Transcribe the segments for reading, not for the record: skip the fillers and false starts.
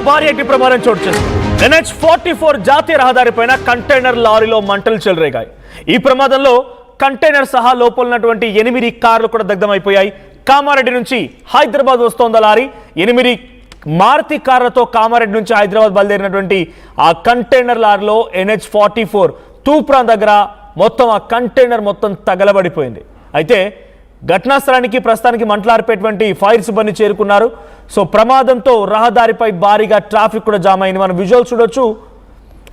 భారీ అగ్ని ప్రమాదం చోటు చేసుకుంది. NH44 జాతీయ రహదారిపైన కంటైనర్ లారీలో మంటలు చెలరేగాయి. ఈ ప్రమాదంలో కంటైనర్ సహా లోపల ఉన్నటువంటి 8 కార్లు కూడా దగ్ధమైపోయాయి. కామారెడ్డి నుంచి హైదరాబాద్ వస్తోంది లారీ. 8 మారుతి కార్లతో కామారెడ్డి నుంచి హైదరాబాద్ బయలుదేరినటువంటి ఆ కంటైనర్ లారీలో NH44 తూప్రాన్ దగ్గర మొత్తం ఆ కంటైనర్ మొత్తం తగలబడిపోయింది. అయితే ఘటనా స్థలానికి ప్రస్తుతానికి మంటలార్పేటువంటి ఫైర్ సిబ్బంది చేరుకున్నారు. సో ప్రమాదంతో రహదారిపై భారీగా ట్రాఫిక్ కూడా జామ్ అయింది. మనం విజువల్స్ చూడొచ్చు.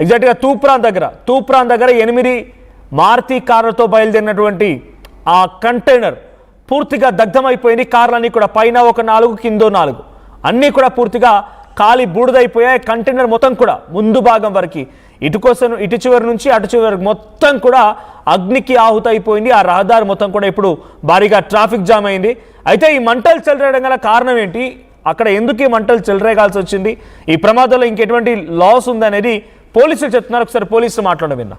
ఎగ్జాక్ట్గా తూప్రాన్ దగ్గర 8 మారుతి కార్లతో బయలుదేరినటువంటి ఆ కంటైనర్ పూర్తిగా దగ్ధమైపోయింది. కార్లన్నీ కూడా పైన ఒక 4 కిందో 4 అన్నీ కూడా పూర్తిగా కాలి బూడిదైపోయాయి. కంటైనర్ మొత్తం కూడా ముందు భాగం వరకు ఇటు చివరి నుంచి అటు చివరి మొత్తం కూడా అగ్నికి ఆహుతైపోయింది. ఆ రహదారి మొత్తం కూడా ఇప్పుడు భారీగా ట్రాఫిక్ జామ్ అయింది. అయితే ఈ మంటలు చెలరేయడం గల కారణం ఏంటి, అక్కడ ఎందుకు ఈ మంటలు చెలరేగాల్సి వచ్చింది, ఈ ప్రమాదంలో ఇంకెటువంటి లాస్ ఉందనేది పోలీసులు చెప్తున్నారు. ఒకసారి పోలీసులు మాట్లాడడం విన్నా.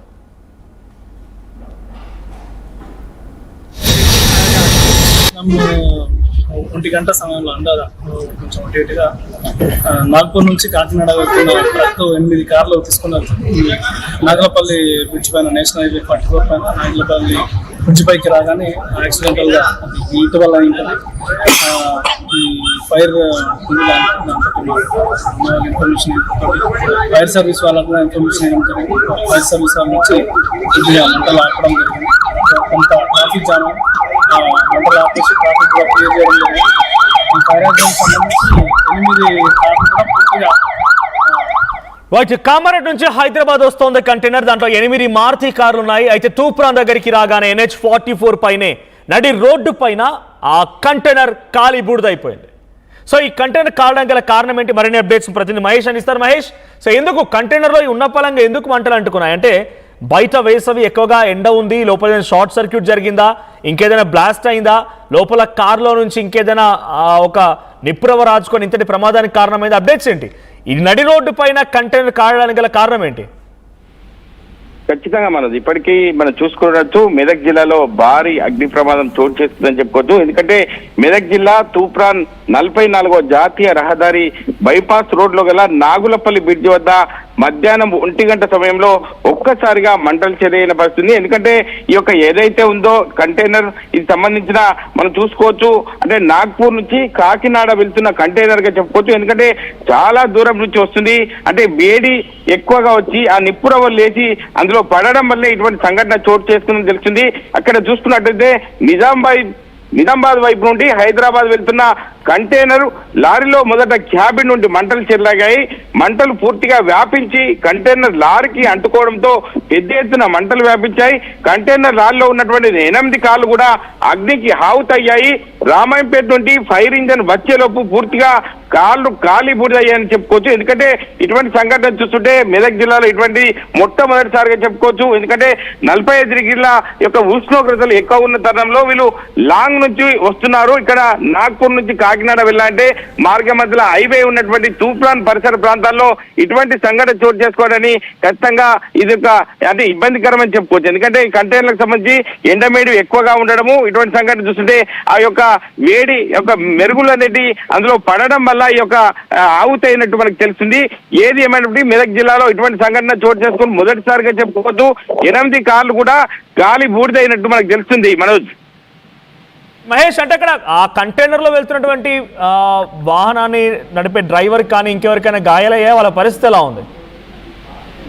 ఒంటి గంట సమయంలో అందాదా కొంచెం అటు ఇటుగా నాగ్పూర్ నుంచి కాకినాడ వెళ్తున్న ట్రక్ 8 కార్లు తీసుకున్నారు. నాగలపల్లి బ్రిడ్జ్ పైన నేషనల్ హైవే 44 పైన నాగలపల్లి బ్రిడ్జ్ పైకి రాగానే యాక్సిడెంటల్ గా హీట్ వల్ల ఉంటుంది. ఈ ఫైర్ ఇన్ఫర్మేషన్ ఫైర్ సర్వీస్ వాళ్ళకు కూడా ఇన్ఫర్మేషన్ ఇవ్వడం జరిగింది. ఫైర్ సర్వీస్ వాళ్ళ నుంచి కొద్దిగా మంటలు ఆపడం జరిగింది. కొంత ట్రాఫిక్ జామ్ మంటలు ఆపేసి ట్రాఫిక్ కూడా క్లియర్ చేయడం జరిగింది. ఈ కార్యాలయం సంబంధించి 8 కార్లు కూడా పూర్తిగా కామారెడ్డి నుంచి హైదరాబాద్ వస్తోంది కంటైనర్. దాంట్లో 8 మారుతి కార్లు ఉన్నాయి. అయితే తూప్రాన్ దగ్గరికి రాగానే NH44 పైనే నడి రోడ్డు పైన ఆ కంటైనర్ కాలి బూడిదైపోయింది. సో ఈ కంటైనర్ కావడానికి గల కారణం ఏంటి, మరిన్ని అప్డేట్స్ ప్రతినిధి మహేష్ అందిస్తారు. మహేష్, సో ఎందుకు కంటైనర్లో ఉన్న పలంగా ఎందుకు మంటలు అంటుకున్నాయి? అంటే బయట వేసవి ఎక్కువగా ఎండ ఉంది, లోపల షార్ట్ సర్క్యూట్ జరిగిందా, ఇంకేదైనా బ్లాస్ట్ అయిందా, లోపల కార్లో నుంచి ఇంకేదైనా ఒక నిప్పురవ రాజుకొని ఇంతటి ప్రమాదానికి కారణమైంది? అప్డేట్స్ ఏంటి? ఈ నడి రోడ్డు పైన కంటైనర్ కావడానికి గల కారణం ఏంటి? ఖచ్చితంగా మనది ఇప్పటికీ మనం చూసుకున్నట్టు మెదక్ జిల్లాలో భారీ అగ్ని ప్రమాదం చోటు చేస్తుందని చెప్పుకోవచ్చు. ఎందుకంటే మెదక్ జిల్లా తూప్రాన్ 44వ జాతీయ రహదారి బైపాస్ రోడ్ లో గల నాగులపల్లి బ్రిడ్జ్ వద్ద మధ్యాహ్నం 1 గంట సమయంలో ఒక్కసారిగా మంటలు చెలరేగిన పరిస్థితి. ఎందుకంటే ఈ యొక్క ఏదైతే ఉందో కంటైనర్ ఇది సంబంధించిన మనం చూసుకోవచ్చు, అంటే నాగ్పూర్ నుంచి కాకినాడ వెళ్తున్న కంటైనర్ గా చెప్పుకోవచ్చు. ఎందుకంటే చాలా దూరం నుంచి వస్తుంది, అంటే వేడి ఎక్కువగా వచ్చి ఆ నిప్పురవ్వలు లేచి అందులో పడడం వల్ల ఇటువంటి సంఘటన చోటు చేసుకుందని తెలిసింది. అక్కడ చూసుకున్నట్టయితే నిజామాబాద్ వైపు నుండి హైదరాబాద్ వెళ్తున్న కంటైనర్ లారీలో మొదట క్యాబిన్ నుండి మంటలు చెలరేగాయి. మంటలు పూర్తిగా వ్యాపించి కంటైనర్ లారీకి అంటుకోవడంతో పెద్ద ఎత్తున మంటలు వ్యాపించాయి. కంటైనర్ లారీలో ఉన్నటువంటి 8 కార్లు కూడా అగ్నికి హావుతయ్యాయి. రామాయంపేట నుండి ఫైర్ ఇంజన్ వచ్చేలోపు పూర్తిగా కార్లు ఖాళీ బూడిదయ్యాయని చెప్పుకోవచ్చు. ఎందుకంటే ఇటువంటి సంఘటన చూస్తుంటే మెదక్ జిల్లాలో ఇటువంటి మొట్టమొదటిసారిగా చెప్పుకోవచ్చు. ఎందుకంటే 45 డిగ్రీల యొక్క ఉష్ణోగ్రతలు ఎక్కువ ఉన్న తరుణంలో వీళ్ళు లాంగ్ నుంచి వస్తున్నారు. ఇక్కడ నాగ్పూర్ నుంచి కాకినాడ వెళ్ళాలంటే మార్గ మధ్యలో హైవే ఉన్నటువంటి తూప్రాన్ పరిసర ప్రాంతాల్లో ఇటువంటి సంఘటన చోటు చేసుకోవడాన్ని ఖచ్చితంగా ఇది ఒక అంటే ఇబ్బందికరమని చెప్పుకోవచ్చు. ఎందుకంటే ఈ కంటైనర్లకు సంబంధించి ఎండమేడి ఎక్కువగా ఉండడము, ఇటువంటి సంఘటన చూస్తుంటే ఆ యొక్క వేడి యొక్క మెరుగులు అనేది అందులో పడడం వల్ల ఈ యొక్క ఆవుతైనట్టు మనకు తెలిసింది. ఏది ఏమైనప్పటికీ మెదక్ జిల్లాలో ఇటువంటి సంఘటన చోటు చేసుకుని మొదటిసారిగా చెప్పుకోవచ్చు. 8 కార్లు కూడా గాలి బూడిదైనట్టు మనకు తెలుస్తుంది. మనోజ్, మహేష్, అంటే అక్కడ ఆ కంటైనర్లో వెళ్తున్నటువంటి వాహనాన్ని నడిపే డ్రైవర్ కానీ ఇంకెవరికైనా గాయాలయ్యా, వాళ్ళ పరిస్థితి ఎలా ఉంది?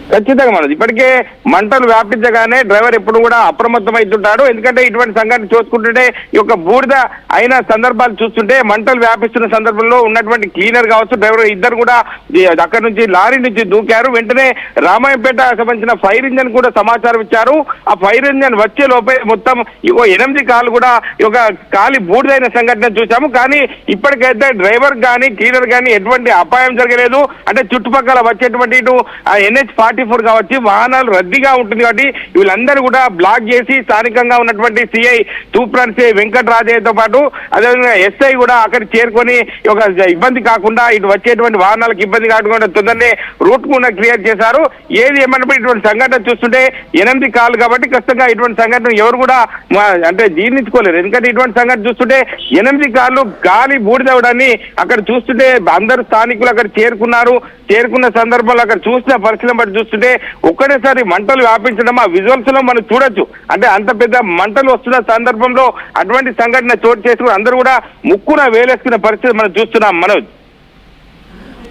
ఖచ్చితంగా మనది ఇప్పటికే మంటలు వ్యాపించగానే డ్రైవర్ ఎప్పుడు కూడా అప్రమత్తం అవుతుంటాడు. ఎందుకంటే ఇటువంటి సంఘటన చూసుకుంటుంటే ఈ యొక్క బూడిద అయిన సందర్భాలు చూస్తుంటే మంటలు వ్యాపిస్తున్న సందర్భంలో ఉన్నటువంటి క్లీనర్ కావచ్చు, డ్రైవర్ ఇద్దరు కూడా అక్కడ నుంచి లారీ నుంచి దూకారు. వెంటనే రామాయంపేట సంబంధించిన ఫైర్ ఇంజన్ కూడా సమాచారం ఇచ్చారు. ఆ ఫైర్ ఇంజన్ వచ్చే లోపే మొత్తం 8 కార్లు కూడా ఈ యొక్క కాలి బూడిదైన సంఘటన చూసాము. కానీ ఇప్పటికైతే డ్రైవర్ కానీ క్లీనర్ కానీ ఎటువంటి అపాయం జరగలేదు. అంటే చుట్టుపక్కల వచ్చేటువంటి ఇటు NH44 NH44 కావచ్చు, వాహనాలు రద్దీగా ఉంటుంది కాబట్టి వీళ్ళందరూ కూడా బ్లాక్ చేసి స్థానికంగా ఉన్నటువంటి సిఐ తూప్రాన్ సిఐ వెంకటరాజయ్యతో పాటు అదేవిధంగా ఎస్ఐ కూడా అక్కడ చేరుకొని ఒక ఇబ్బంది కాకుండా ఇటు వచ్చేటువంటి వాహనాలకు ఇబ్బంది కాకుండా తొందరనే రూట్ కూడా క్లియర్ చేశారు. ఏది ఏమన్నప్పుడు ఇటువంటి సంఘటన చూస్తుంటే 8 కార్లు కాబట్టి ఖచ్చితంగా ఇటువంటి సంఘటన ఎవరు కూడా అంటే జీర్ణించుకోలేరు. ఎందుకంటే ఇటువంటి సంఘటన చూస్తుంటే 8 కార్లు గాలి బూడిదవడాన్ని అక్కడ చూస్తుంటే అందరూ స్థానికులు అక్కడ చేరుకున్న సందర్భంలో అక్కడ చూసిన పరిస్థితిని బట్టి చూస్తుంటే ఒక్కటేసారి మంటలు వ్యాపించడం ఆ విజువల్స్ లో మనం చూడొచ్చు. అంటే అంత పెద్ద మంటలు వస్తున్న సందర్భంలో అటువంటి సంఘటన చోటు చేసుకుని అందరూ కూడా ముక్కున వేలేసుకున్న పరిస్థితి మనం చూస్తున్నాం మనోజ్.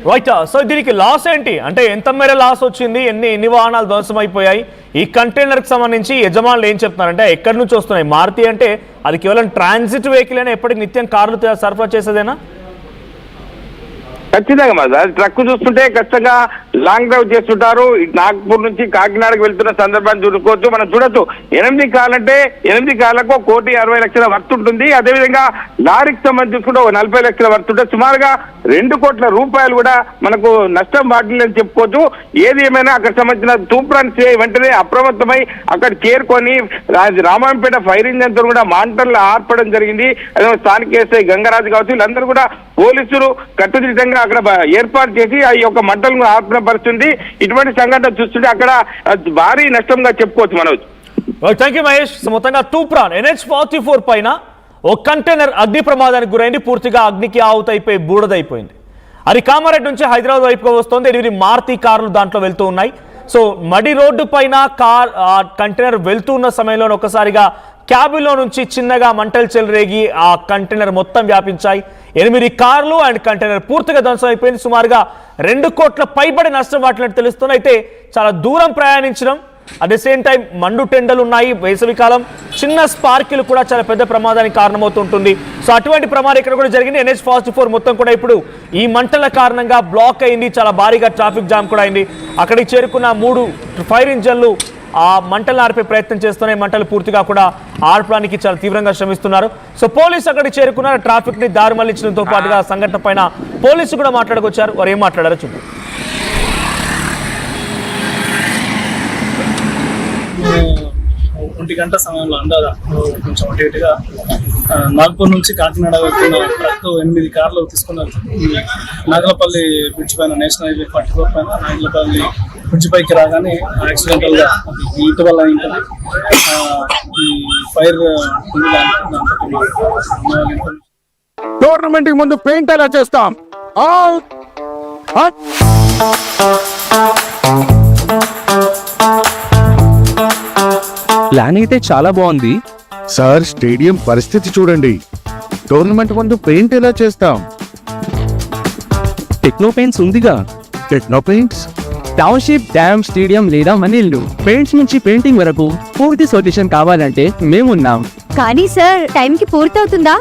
రైట్. సో దీనికి లాస్ ఏంటి, అంటే ఎంత మేర లాస్ వచ్చింది, ఎన్ని వాహనాలు ధ్వంసం అయిపోయాయి, ఈ కంటైనర్కి సంబంధించి యజమానులు ఏం చెప్తున్నారంటే ఎక్కడి నుంచి వస్తున్నాయి? మారుతి అంటే అది కేవలం ట్రాన్సిట్ వెహికల్ అయినా ఎప్పటికి నిత్యం కార్లు సరఫరా చేసేదేనా? ఖచ్చితంగా మరి అది ట్రక్ చూస్తుంటే ఖచ్చితంగా లాంగ్ డ్రైవ్ చేస్తుంటారు. నాగ్పూర్ నుంచి కాకినాడకు వెళ్తున్న సందర్భాన్ని చూసుకోవచ్చు. మనం చూడొచ్చు 8 కార్లు అంటే 8 కార్లకు 1,60,00,000 వర్త్ ఉంటుంది. అదేవిధంగా లారీకి సంబంధించి చూసుకుంటే 40 లక్షల వర్త్ ఉంటుంది. సుమారుగా 2 కోట్ల రూపాయలు కూడా మనకు నష్టం వాటిల్లని చెప్పుకోవచ్చు. ఏది ఏమైనా అక్కడ సంబంధించిన తూప్రాన్ సిఐ వెంటనే అప్రమత్తమై అక్కడ చేరుకొని రామాయంపేట ఫైర్ ఇంజన్ తో కూడా మాంటర్లు ఆర్పడం జరిగింది. అదే స్థానిక ఎస్ఐ గంగరాజు కావచ్చు, వీళ్ళందరూ కూడా పోలీసులు కట్టుదిట్టంగా అక్కడ ఏర్పాటు చేసి ఆ యొక్క మంటలను ఆర్పణ పరుస్తుంది. ఇటువంటి సంఘటన చూస్తుంటే అక్కడ భారీ నష్టంగా చెప్పుకోవచ్చు మనోజ్. Thank you Mahesh. మొత్తంగా తూప్రాన్ NH44 పైన ఓ కంటైనర్ అగ్ని ప్రమాదానికి గురైంది. పూర్తిగా అగ్నికి ఆవుతైపోయి బూడదైపోయింది. అది కామారెడ్డి నుంచి హైదరాబాద్ వైపుగా వస్తుంది. 8 మారుతి కార్లు దాంట్లో వెళ్తూ ఉన్నాయి. సో మడి రోడ్డు పైన కంటైనర్ వెళ్తూ ఉన్న సమయంలో ఒకసారిగా క్యాబిన్లో నుంచి చిన్నగా మంటలు చెలరేగి ఆ కంటైనర్ మొత్తం వ్యాపించాయి. 8 కార్లు అండ్ కంటైనర్ పూర్తిగా ధ్వంసం అయిపోయింది. సుమారుగా 2 కోట్ల పైబడి నష్టం వాటిని తెలుస్తుంది. అయితే చాలా దూరం ప్రయాణించడం, అట్ ద సేమ్ టైం మండు టెండలు ఉన్నాయి, వేసవికాలం, చిన్న స్పార్కిల్ కూడా చాలా పెద్ద ప్రమాదానికి కారణమవుతుంటుంది. సో అటువంటి ప్రమాదం ఇక్కడ కూడా జరిగింది. NH44 మొత్తం కూడా ఇప్పుడు ఈ మంటల కారణంగా బ్లాక్ అయింది. చాలా భారీగా ట్రాఫిక్ జామ్ కూడా అయింది. అక్కడికి చేరుకున్న 3 ఫైర్ ఇంజన్లు ఆ మంటలను ఆర్పే ప్రయత్నం చేస్తున్నాయి. మంటలు పూర్తిగా కూడా ఆర్పడానికి చాలా తీవ్రంగా శ్రమిస్తున్నారు. సో పోలీసు అక్కడికి చేరుకున్నారు. ట్రాఫిక్ ని దారి మళ్లించడంతో పాటుగా సంఘటన పైన పోలీసు కూడా మాట్లాడుకొచ్చారు. వారు ఏం మాట్లాడారో చూద్దాం. 1 గంట సమయంలో అందాదా కొంచెం అటు ఇటుగా నాగ్పూర్ నుంచి కాకినాడ వెళ్తున్న ట్రక్ 8 కార్లు తీసుకున్నారు. నాగలపల్లి బ్రిడ్జ్ పైన నేషనల్ హైవే 44 పైన నాగలపల్లి బ్రిడ్జ్ పైకి రాగానే యాక్సిడెంటల్ గా హీట్ వల్ల ఉంటుంది. ఈ ఫైర్ టోర్నమెంట్ కి ముందు పెయింట్ ఎలా చేస్తాం? ప్లాన్ అయితే చాలా బాగుంది సార్, స్టేడియం పరిస్థితి చూడండి. టోర్నమెంట్ ముందు పెయింట్ ఎలా చేస్తాం? టెక్నో పెయింట్స్ ఉందిగా. Techno paints, township, dam, stadium లేదా మనీళ్ళు, పెయింట్స్ నుంచి పెయింటింగ్ వరకు పూర్తి సొల్యూషన్ కావాలంటే మేమున్నాం. కానీ సార్, టైంకి పూర్తవుతుందా?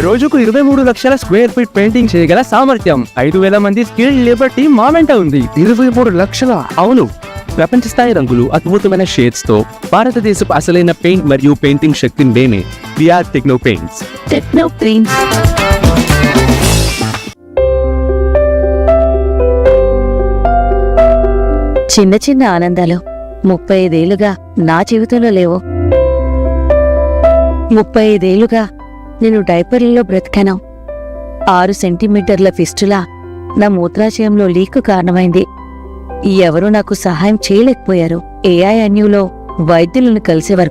రోజుకు 23 లక్షల స్క్వేర్ ఫీట్ పెయింటింగ్ చేయగల సామర్థ్యం, 5,000 మంది స్కిల్డ్ లేబర్ టీం మా వెంట ఉంది. 23 లక్షల? అవును, ప్రపంచ స్థాయి రంగులు, అద్భుతమైన షేడ్స్ తో భారతదేశపు అసలైన పెయింట్ మరియు పెయింటింగ్ శక్తిని మేమే. We are techno paints. Techno paints. చిన్న చిన్న ఆనందాలు 35 ఏళ్లుగా నా జీవితంలో లేవు. 35 ఏళ్లుగా నేను డైపర్లలో బ్రతికాను. 6 సెంటీమీటర్ల ఫిస్టులా నా మూత్రాశయంలో లీక్ కారణమైంది. ఎవరూ నాకు సహాయం చేయలేకపోయారు. AI అన్యూలో వైద్యులను కలిసే వరకు